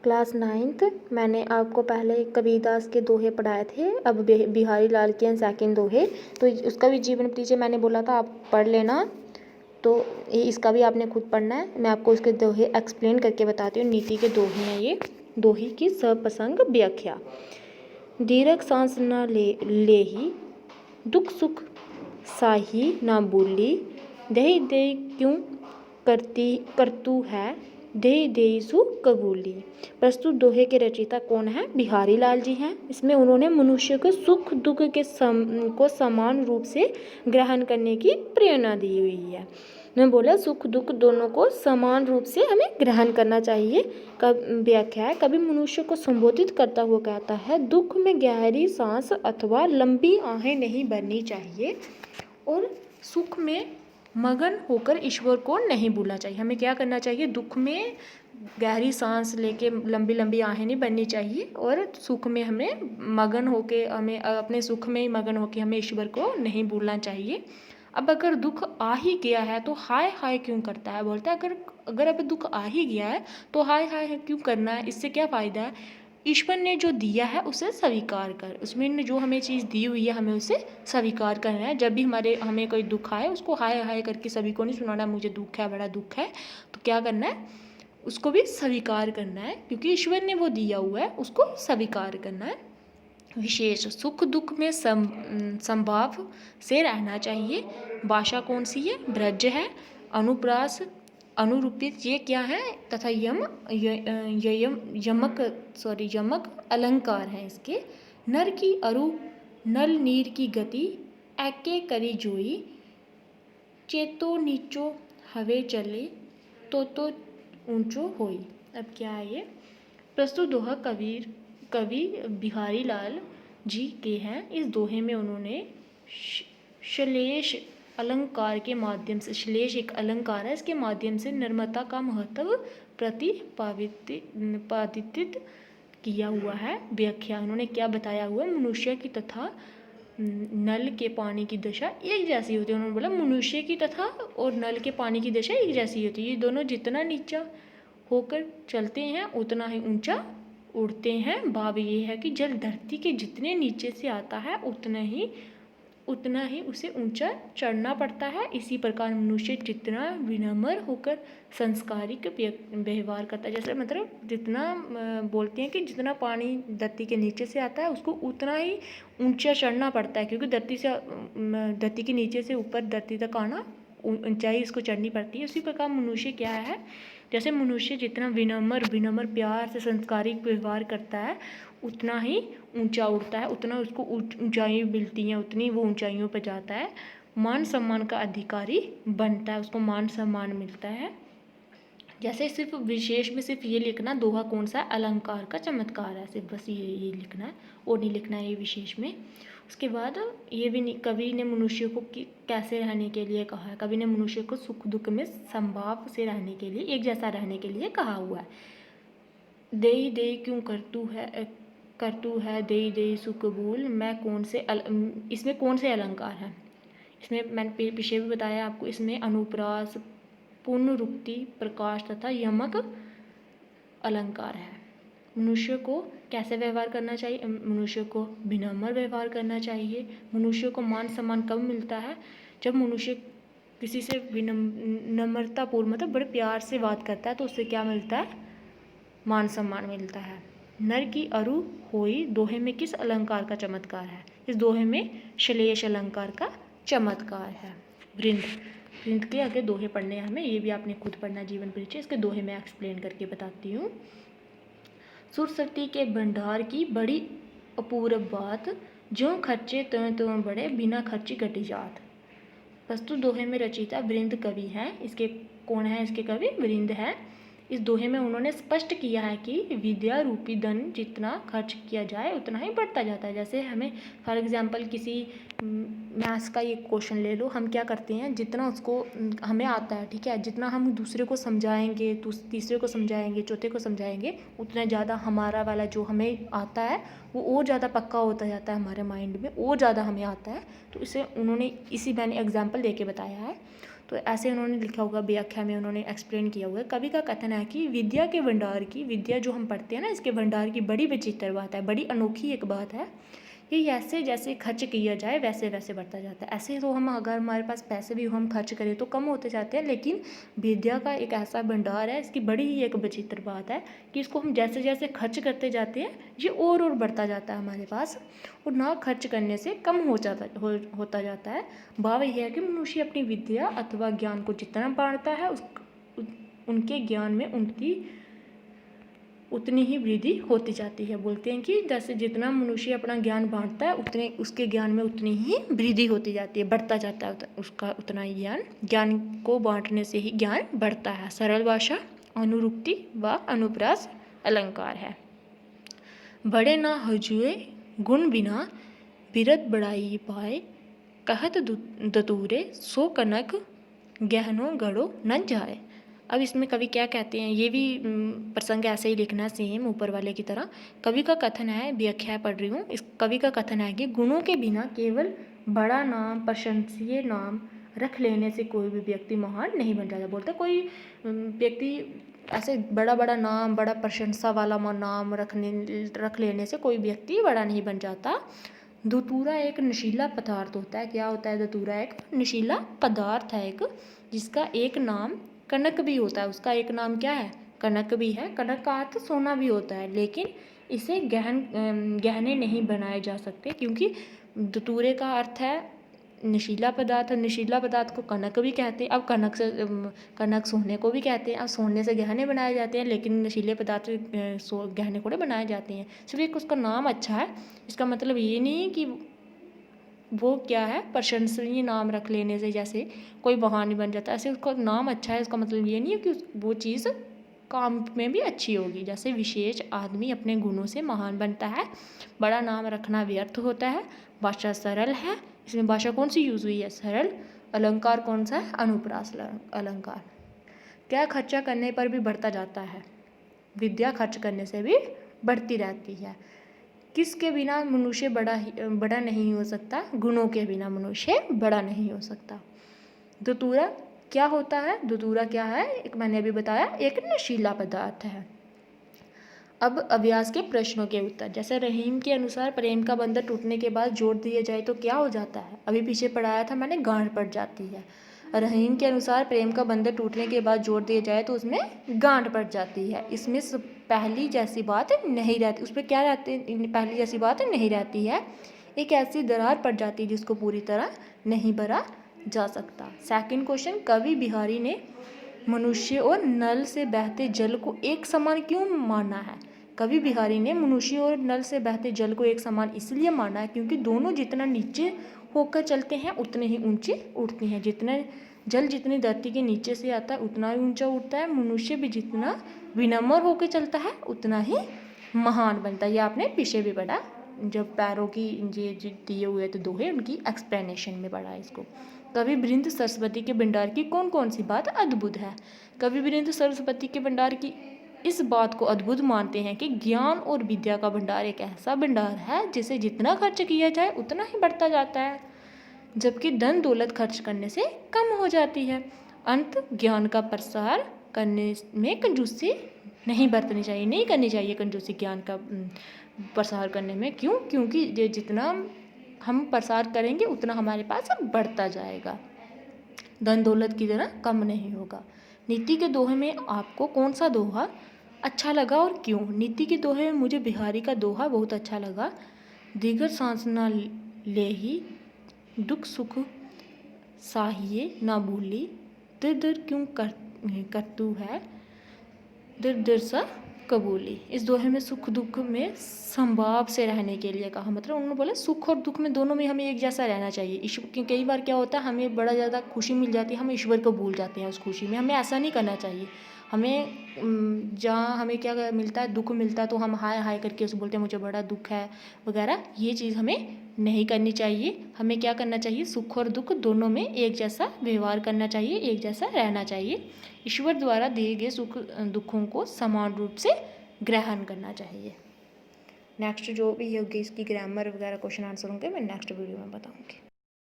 Class 9th मैंने आपको पहले कबीरदास के दोहे पढ़ाए थे, अब बिहारी लाल के सेकंड दोहे, तो उसका भी जीवन परिचय मैंने बोला था आप पढ़ लेना, तो इसका भी आपने खुद पढ़ना है। मैं आपको उसके दोहे एक्सप्लेन करके बताती हूँ। नीति के दोहे हैं ये, दोहे की सप्रसंग व्याख्या। दीर्घ सांस न लेही, दुख सुख साही ना बोली, दही दही क्यों करतू है, दे दे सु कबूली। प्रस्तुत दोहे के रचयिता कौन है? बिहारी लाल जी हैं। इसमें उन्होंने मनुष्य को सुख दुख के को समान रूप से ग्रहण करने की प्रेरणा दी हुई है। मैं बोला सुख दुख दोनों को समान रूप से हमें ग्रहण करना चाहिए। कब व्याख्या है, कभी मनुष्य को संबोधित करता हुआ कहता है, दुख में गहरी सांस अथवा लंबी आहें नहीं भरनी चाहिए और सुख में मगन होकर ईश्वर को नहीं भूलना चाहिए। हमें क्या करना चाहिए? दुख में गहरी सांस लेके लंबी लंबी आहें नहीं बननी चाहिए और सुख में हमें मगन होके हमें अपने सुख में ही मगन होके हमें ईश्वर को नहीं भूलना चाहिए। अब अगर दुख आ ही गया है तो हाय हाय क्यों करता है? बोलता है अगर अब दुख आ ही गया है तो हाय हाय क्यों करना है? इससे क्या फ़ायदा है? ईश्वर ने जो दिया है उसे स्वीकार कर, उसमें जो हमें चीज़ दी हुई है हमें उसे स्वीकार करना है। जब भी हमें कोई दुख आए उसको हाय हाय करके सभी को नहीं सुनाना मुझे दुख है, बड़ा दुख है, तो क्या करना है? उसको भी स्वीकार करना है, क्योंकि ईश्वर ने वो दिया हुआ है, उसको स्वीकार करना है। विशेष सुख दुख में संभाव से रहना चाहिए। भाषा कौन सी है? ब्रज है। अनुप्रास अनुरूपित ये क्या है? तथा यमक अलंकार है इसके। नर की अरु नल नीर की गति, एके करी जोई, चेतो नीचो हवे चले, तो ऊंचो होई। अब क्या है ये? प्रस्तुत दोहा कवि बिहारी लाल जी के हैं। इस दोहे में उन्होंने श्लेष अलंकार के माध्यम से, श्लेष एक अलंकार है, इसके माध्यम से नम्रता का महत्व प्रतिपादित किया हुआ है। व्याख्या उन्होंने क्या बताया हुआ? मनुष्य की तथा नल के पानी की दशा एक जैसी होती है। उन्होंने बोला मनुष्य की तथा और नल के पानी की दशा एक जैसी होती है। ये दोनों जितना नीचा होकर चलते हैं उतना ही ऊंचा उड़ते हैं। भाव ये है कि जल धरती के जितने नीचे से आता है उतना ही उसे ऊंचा चढ़ना पड़ता है। इसी प्रकार मनुष्य जितना विनम्र होकर संस्कारिक व्यवहार करता है, जैसे मतलब जितना बोलते हैं कि जितना पानी धरती के नीचे से आता है उसको उतना ही ऊंचा चढ़ना पड़ता है, क्योंकि धरती के नीचे से ऊपर धरती तक आना ऊंचाई इसको चढ़नी पड़ती है। उसी प्रकार मनुष्य क्या है? जैसे मनुष्य जितना विनम्र प्यार से संस्कारिक व्यवहार करता है उतना ही ऊंचा उड़ता है, उतना उसको ऊंचाई मिलती हैं, उतनी वो ऊंचाइयों पर जाता है, मान सम्मान का अधिकारी बनता है, उसको मान सम्मान मिलता है। जैसे सिर्फ विशेष में सिर्फ ये लिखना दोहा कौन सा है? अलंकार का चमत्कार है, सिर्फ बस ये लिखना है और नहीं लिखना है ये विशेष में। उसके बाद ये भी कवि ने मनुष्य को कैसे रहने के लिए कहा है? कवि ने मनुष्य को सुख दुख में संभाव से रहने के लिए, एक जैसा रहने के लिए कहा हुआ है। दे क्यों करतू है दे सुख बोल, मैं कौन से इसमें कौन से अलंकार हैं? इसमें मैंने पीछे भी बताया आपको, इसमें अनुप्रास, पुनरुक्ति, प्रकाश तथा यमक अलंकार है। मनुष्य को कैसे व्यवहार करना चाहिए? मनुष्य को विनम्र व्यवहार करना चाहिए। मनुष्य को मान सम्मान कब मिलता है? जब मनुष्य किसी से नम्रतापूर्ण मतलब बड़े प्यार से बात करता है तो उससे क्या मिलता है? मान सम्मान मिलता है। नर की अरु होई दोहे में किस अलंकार का चमत्कार है? इस दोहे में श्लेष अलंकार का चमत्कार है। वृंद के आगे दोहे पढ़ने हैं हमें, ये भी आपने खुद पढ़ना जीवन परिचय। इसके दोहे में एक्सप्लेन करके बताती हूँ। सुरसती के भंडार की बड़ी अपूर्व बात, जो खर्चे त्यों बड़े, बिना खर्ची घटी जात। प्रस्तुत दोहे में रचयिता वृंद कवि हैं। इसके कौन है? इसके कवि वृंद है। इस दोहे में उन्होंने स्पष्ट किया है कि विद्या रूपी धन जितना खर्च किया जाए उतना ही बढ़ता जाता है। जैसे हमें फॉर एग्जांपल किसी मैथ्स का ये क्वेश्चन ले लो, हम क्या करते हैं, जितना उसको हमें आता है, ठीक है, जितना हम दूसरे को समझाएंगे, तीसरे को समझाएंगे, चौथे को समझाएंगे, उतना ज़्यादा हमारा वाला जो हमें आता है वो और ज़्यादा पक्का होता जाता है हमारे माइंड में, और ज़्यादा हमें आता है। तो इसे उन्होंने मैंने एग्जाम्पल दे के बताया है। तो ऐसे उन्होंने लिखा होगा, व्याख्या में उन्होंने एक्सप्लेन किया हुआ है। कवि का कथन है कि विद्या के भंडार की, विद्या जो हम पढ़ते हैं ना, इसके भंडार की बड़ी विचित्र बात है, बड़ी अनोखी एक बात है कि ऐसे जैसे खर्च किया जाए वैसे वैसे बढ़ता जाता है। ऐसे तो हम अगर हमारे पास पैसे भी हो, हम खर्च करें तो कम होते जाते हैं, लेकिन विद्या का एक ऐसा भंडार है, इसकी बड़ी ही एक विचित्र बात है कि इसको हम जैसे जैसे खर्च करते जाते हैं ये और बढ़ता जाता है हमारे पास, और ना खर्च करने से कम होता जाता है। भाव यह है कि मनुष्य अपनी विद्या अथवा ज्ञान को जितना बांटता है उनके ज्ञान में उतनी ही वृद्धि होती जाती है। बोलते हैं कि जैसे जितना मनुष्य अपना ज्ञान बांटता है उतने उसके ज्ञान में उतनी ही वृद्धि होती जाती है, बढ़ता जाता है उसका उतना ही ज्ञान को बांटने से ही ज्ञान बढ़ता है। सरल भाषा, अनुरुक्ति व अनुप्रास अलंकार है। बड़े ना हजुए गुण बिना बिरद बढ़ाई पाए, कहत दतूरे सो कनक गहनो गढ़ो न जाए। अब इसमें कवि क्या कहते हैं, ये भी प्रसंग ऐसे ही लिखना सेम ऊपर वाले की तरह। कवि का कथन है, व्याख्या पढ़ रही हूँ, इस कवि का कथन है कि गुणों के बिना केवल बड़ा नाम, प्रशंसीय नाम रख लेने से कोई भी व्यक्ति महान नहीं बन जाता। बोलते कोई व्यक्ति ऐसे बड़ा बड़ा नाम, बड़ा प्रशंसा वाला नाम रख लेने से कोई व्यक्ति बड़ा नहीं बन जाता। धतूरा एक नशीला पदार्थ होता है। क्या होता है धतूरा? एक नशीला पदार्थ है एक, जिसका एक नाम कनक भी होता है। उसका एक नाम क्या है? कनक भी है। कनक का अर्थ सोना भी होता है, लेकिन इसे गहने नहीं बनाए जा सकते, क्योंकि धतूरे का अर्थ है नशीला पदार्थ। नशीला पदार्थ को कनक भी कहते हैं। अब कनक सोने को भी कहते हैं। अब सोने से गहने बनाए जाते हैं, लेकिन नशीले पदार्थ गहने थोड़े बनाए जाते हैं। सिर्फ एक उसका नाम अच्छा है, इसका मतलब ये नहीं कि वो क्या है, प्रशंसनीय नाम रख लेने से जैसे कोई महान नहीं बन जाता। ऐसे उसका नाम अच्छा है, इसका मतलब ये नहीं है कि वो चीज़ काम में भी अच्छी होगी। जैसे विशेष आदमी अपने गुणों से महान बनता है। बड़ा नाम रखना व्यर्थ होता है। भाषा सरल है। इसमें भाषा कौन सी यूज़ हुई है? सरल। अलंकार कौन सा है? अनुप्रास अलंकार। क्या खर्चा करने पर भी बढ़ता जाता है? विद्या खर्च करने से भी बढ़ती रहती है। किसके बिना मनुष्य बड़ा नहीं हो सकता? गुणों के बिना मनुष्य बड़ा नहीं हो सकता। धतूरा क्या होता है? धतूरा क्या है? एक मैंने अभी बताया, एक नशीला पदार्थ है। अब अभ्यास के प्रश्नों के उत्तर। जैसे रहीम के अनुसार प्रेम का बंधन टूटने के बाद जोड़ दिया जाए तो क्या हो जाता है? अभी पीछे पढ़ाया था मैंने, गांठ पड़ जाती है। रहीम के अनुसार प्रेम का बंधन टूटने के बाद जोड़ दिया जाए तो उसमें गांठ पड़ जाती है। इसमें पहली जैसी बात नहीं रहती, उसमें क्या रहती, पहली जैसी बात नहीं रहती है। एक ऐसी दरार पड़ जाती है जिसको पूरी तरह नहीं भरा जा सकता। सेकंड क्वेश्चन, कवि बिहारी ने मनुष्य और नल से बहते जल को एक समान क्यों माना है? कवि बिहारी ने मनुष्य और नल से बहते जल को एक समान इसलिए माना है क्योंकि दोनों जितना नीचे होकर चलते हैं उतने ही ऊंचे उठते हैं। जितनी धरती के नीचे से आता है उतना ही ऊंचा उठता है। मनुष्य भी जितना विनम्र होकर चलता है उतना ही महान बनता है। ये आपने पीछे भी पढ़ा, जब पैरों की ये दिए हुए थे दोहे, उनकी एक्सप्लेनेशन में पढ़ा इसको। कवि वृंद सरस्वती के भंडार की कौन कौन सी बात अद्भुत है? कवि वृंद सरस्वती के भंडार की इस बात को अद्भुत मानते हैं कि ज्ञान और विद्या का भंडार एक ऐसा भंडार है जिसे जितना खर्च किया जाए उतना ही बढ़ता जाता है, जबकि धन दौलत खर्च करने से कम हो जाती है। अंत, ज्ञान का प्रसार करने में कंजूसी नहीं बरतनी चाहिए, नहीं करनी चाहिए कंजूसी ज्ञान का प्रसार करने में। क्यों? क्योंकि ये जितना हम प्रसार करेंगे उतना हमारे पास बढ़ता जाएगा, धन दौलत की तरह कम नहीं होगा। नीति के दोहे में आपको कौन सा दोहा अच्छा लगा और क्यों? नीति के दोहे में मुझे बिहारी का दोहा बहुत अच्छा लगा। दीगर सांस ना लेही, दुख सुख साहिए ना भूली, दर दर क्यों करतू है, दर दर सा कबूली। इस दोहे में सुख दुख में संभाव से रहने के लिए कहा। मतलब उन्होंने बोला सुख और दुख में दोनों में हमें एक जैसा रहना चाहिए। ईश्वर, कई बार क्या होता है हमें बड़ा ज़्यादा खुशी मिल जाती है, हम ईश्वर को भूल जाते हैं उस खुशी में। हमें ऐसा नहीं करना चाहिए। हमें जहाँ हमें क्या मिलता है, दुख मिलता है, तो हम हाय हाय करके उसे बोलते हैं मुझे बड़ा दुख है वगैरह। ये चीज़ हमें नहीं करनी चाहिए। हमें क्या करना चाहिए? सुख और दुख दोनों में एक जैसा व्यवहार करना चाहिए, एक जैसा रहना चाहिए। ईश्वर द्वारा दिए गए सुख दुखों को समान रूप से ग्रहण करना चाहिए। नेक्स्ट जो भी होगी इसकी ग्रामर वगैरह क्वेश्चन आंसर होंगे मैं नेक्स्ट वीडियो में बताऊँगी।